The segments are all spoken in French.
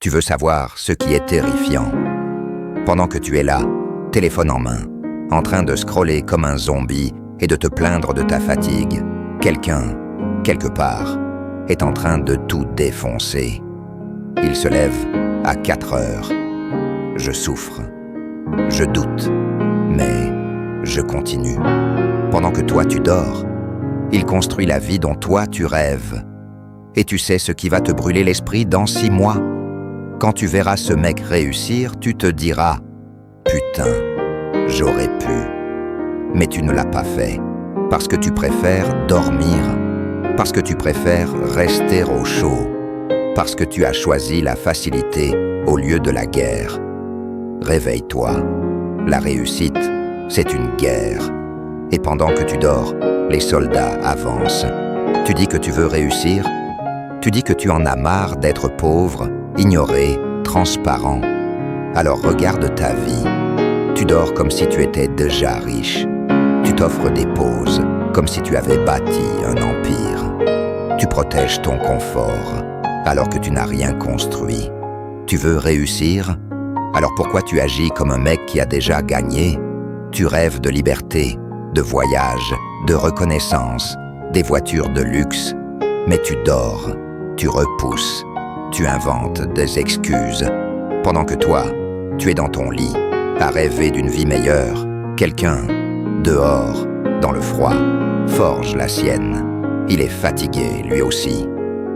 Tu veux savoir ce qui est terrifiant. Pendant que tu es là, téléphone en main, en train de scroller comme un zombie et de te plaindre de ta fatigue, quelqu'un, quelque part, est en train de tout défoncer. Il se lève à 4 heures. Je souffre. Je doute. Mais je continue. Pendant que toi tu dors, il construit la vie dont toi tu rêves. Et tu sais ce qui va te brûler l'esprit dans 6 mois. Quand tu verras ce mec réussir, tu te diras « Putain, j'aurais pu ». Mais tu ne l'as pas fait, parce que tu préfères dormir, parce que tu préfères rester au chaud, parce que tu as choisi la facilité au lieu de la guerre. Réveille-toi. La réussite, c'est une guerre. Et pendant que tu dors, les soldats avancent. Tu dis que tu veux réussir. Tu dis que tu en as marre d'être pauvre, ignoré, transparent. Alors regarde ta vie. Tu dors comme si tu étais déjà riche. Tu t'offres des pauses, comme si tu avais bâti un empire. Tu protèges ton confort, alors que tu n'as rien construit. Tu veux réussir? Alors pourquoi tu agis comme un mec qui a déjà gagné? Tu rêves de liberté, de voyage, de reconnaissance, des voitures de luxe. Mais tu dors, tu repousses, tu inventes des excuses. Pendant que toi, tu es dans ton lit, à rêver d'une vie meilleure. Quelqu'un, dehors, dans le froid, forge la sienne. Il est fatigué, lui aussi.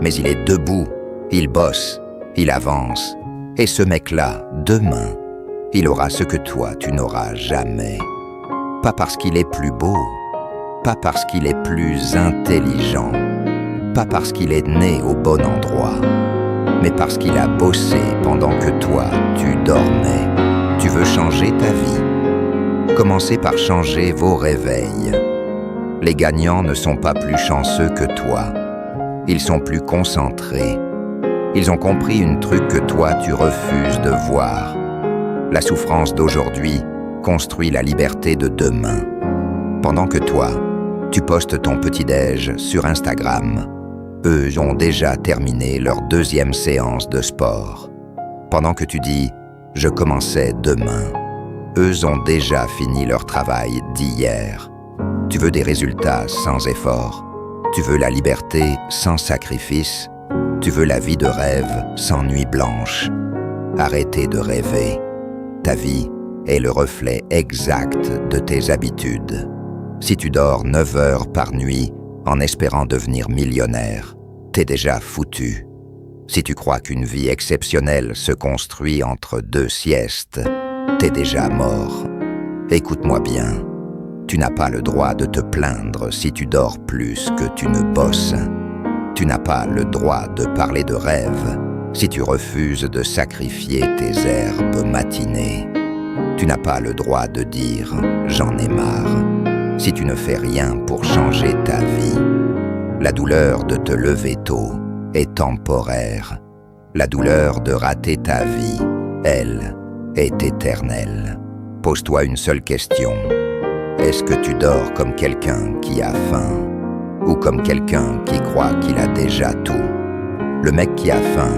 Mais il est debout, il bosse, il avance. Et ce mec-là, demain, il aura ce que toi, tu n'auras jamais. Pas parce qu'il est plus beau, pas parce qu'il est plus intelligent, pas parce qu'il est né au bon endroit, mais parce qu'il a bossé pendant que toi, tu dormais. Tu veux changer ta vie? Commencez par changer vos réveils. Les gagnants ne sont pas plus chanceux que toi. Ils sont plus concentrés. Ils ont compris une truc que toi, tu refuses de voir. La souffrance d'aujourd'hui construit la liberté de demain. Pendant que toi, tu postes ton petit-déj sur Instagram, eux ont déjà terminé leur 2e séance de sport. Pendant que tu dis « je commençais demain », eux ont déjà fini leur travail d'hier. Tu veux des résultats sans effort. Tu veux la liberté sans sacrifice. Tu veux la vie de rêve sans nuit blanche. Arrêtez de rêver. Ta vie est le reflet exact de tes habitudes. Si tu dors 9 heures par nuit en espérant devenir millionnaire, t'es déjà foutu. Si tu crois qu'une vie exceptionnelle se construit entre 2 siestes, t'es déjà mort. Écoute-moi bien. Tu n'as pas le droit de te plaindre si tu dors plus que tu ne bosses. Tu n'as pas le droit de parler de rêve si tu refuses de sacrifier tes herbes matinées. Tu n'as pas le droit de dire « j'en ai marre » si tu ne fais rien pour changer ta vie. La douleur de te lever tôt est temporaire. La douleur de rater ta vie, elle, est éternelle. Pose-toi une seule question. Est-ce que tu dors comme quelqu'un qui a faim ou comme quelqu'un qui croit qu'il a déjà tout? Le mec qui a faim,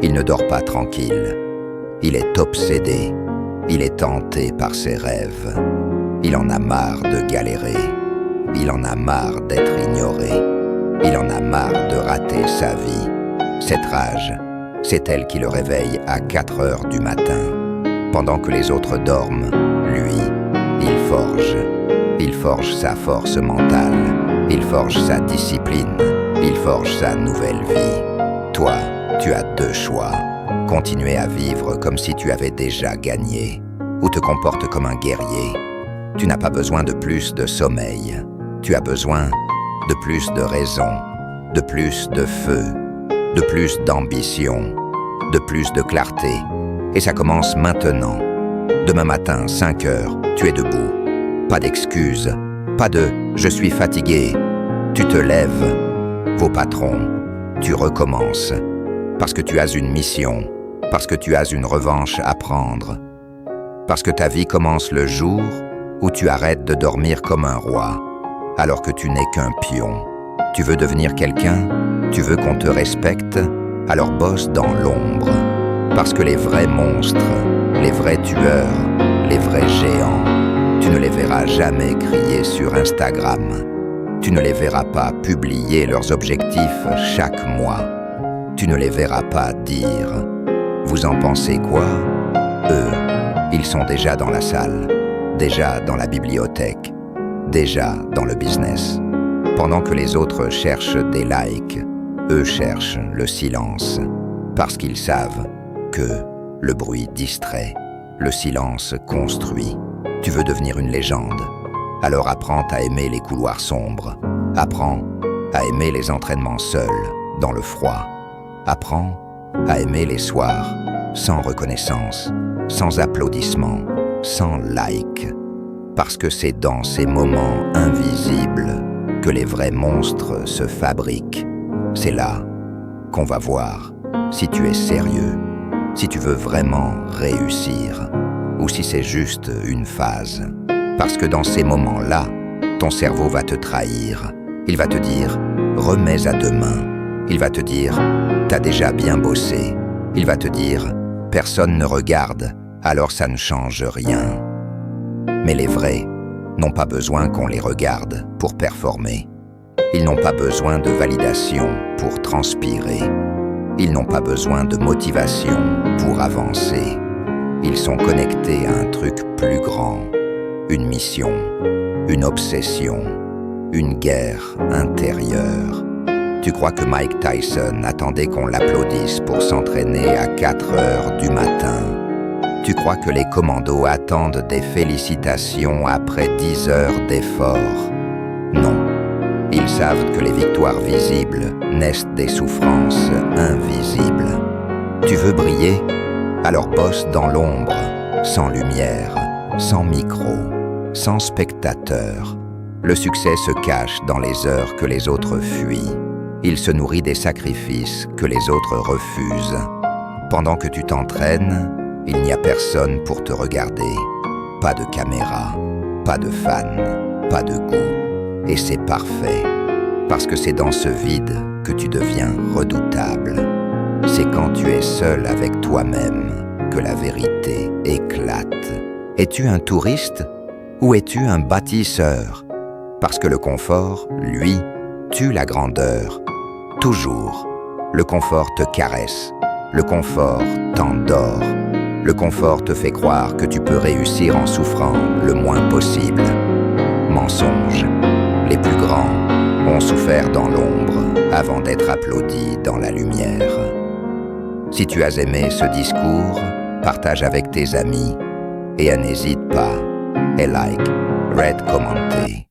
il ne dort pas tranquille. Il est obsédé. Il est tenté par ses rêves. Il en a marre de galérer. Il en a marre d'être ignoré. Il en a marre de rater sa vie. Cette rage, c'est elle qui le réveille à 4 heures du matin. Pendant que les autres dorment, lui, il forge. Il forge sa force mentale. Il forge sa discipline. Il forge sa nouvelle vie. Toi, tu as 2 choix. Continuer à vivre comme si tu avais déjà gagné, ou te comportes comme un guerrier. Tu n'as pas besoin de plus de sommeil. Tu as besoin de plus de raison, de plus de feu, de plus d'ambition, de plus de clarté. Et ça commence maintenant. Demain matin, 5 heures, tu es debout. Pas d'excuses, pas de « je suis fatigué ». Tu te lèves. Vos patrons, tu recommences. Parce que tu as une mission, parce que tu as une revanche à prendre. Parce que ta vie commence le jour où tu arrêtes de dormir comme un roi, alors que tu n'es qu'un pion. Tu veux devenir quelqu'un? Tu veux qu'on te respecte? Alors bosse dans l'ombre. Parce que les vrais monstres, les vrais tueurs, les vrais géants, tu ne les verras jamais crier sur Instagram. Tu ne les verras pas publier leurs objectifs chaque mois. Tu ne les verras pas dire « Vous en pensez quoi ?» Eux, ils sont déjà dans la salle, déjà dans la bibliothèque, déjà dans le business. Pendant que les autres cherchent des likes, eux cherchent le silence, parce qu'ils savent que le bruit distrait, le silence construit. Tu veux devenir une légende, alors apprends à aimer les couloirs sombres, apprends à aimer les entraînements seuls, dans le froid, apprends à aimer les soirs, sans reconnaissance, sans applaudissements, sans like, parce que c'est dans ces moments invisibles que les vrais monstres se fabriquent. C'est là qu'on va voir si tu es sérieux, si tu veux vraiment réussir, ou si c'est juste une phase. Parce que dans ces moments-là, ton cerveau va te trahir. Il va te dire « remets à demain ». Il va te dire « t'as déjà bien bossé ». Il va te dire « personne ne regarde, alors ça ne change rien ». Mais les vrais n'ont pas besoin qu'on les regarde pour performer. Ils n'ont pas besoin de validation pour transpirer. Ils n'ont pas besoin de motivation pour avancer. Ils sont connectés à un truc plus grand, une mission, une obsession, une guerre intérieure. Tu crois que Mike Tyson attendait qu'on l'applaudisse pour s'entraîner à 4 heures du matin? Tu crois que les commandos attendent des félicitations après 10 heures d'effort? Non. Ils savent que les victoires visibles naissent des souffrances invisibles. Tu veux briller? Alors bosse dans l'ombre, sans lumière, sans micro, sans spectateur. Le succès se cache dans les heures que les autres fuient. Il se nourrit des sacrifices que les autres refusent. Pendant que tu t'entraînes, il n'y a personne pour te regarder. Pas de caméra, pas de fans, pas de goût. Et c'est parfait, parce que c'est dans ce vide que tu deviens redoutable. C'est quand tu es seul avec toi-même que la vérité éclate. Es-tu un touriste ou es-tu un bâtisseur? Parce que le confort, lui, tue la grandeur. Toujours. Le confort te caresse. Le confort t'endort. Le confort te fait croire que tu peux réussir en souffrant le moins possible. Mensonge. Les plus grands ont souffert dans l'ombre avant d'être applaudis dans la lumière. Si tu as aimé ce discours, partage avec tes amis et n'hésite pas et like, commenter.